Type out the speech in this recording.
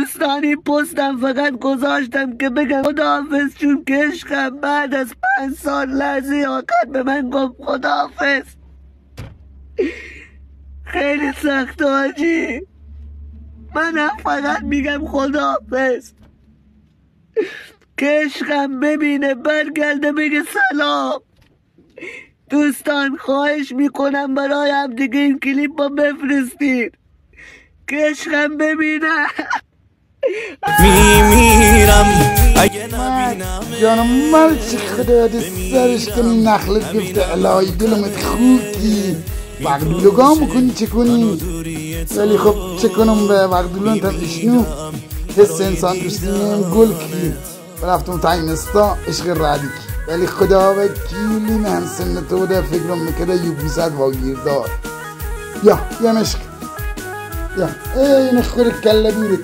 دوستان این پستم فقط گذاشتم که بگم خداحافظ، چون که عشقم بعد از 5 سال لحظه آخر به من گفت خداحافظ. خیلی سخت حاجی، منم فقط میگم خداحافظ که عشقم ببینه برگرده بگه سلام. دوستان خواهش میکنم برای هم دیگه این کلیپ با بفرستید که عشقم ببینه. میمیرم اگه نبینم جانم مال چه خدا سرش کنی نخلت گفته الهی دلمت خوکی وقت لگاه میکنی چه کنی، ولی خب چه کنم به وقت دلون تم اشنو حس انسان دوستی میم گل کی رفتم تایمستا عشق ردیک، ولی خدا وکیلی من سن تو ده فکرم میکرده یوبیزد واگیر دار. یا مشک یا این خور کله بیرت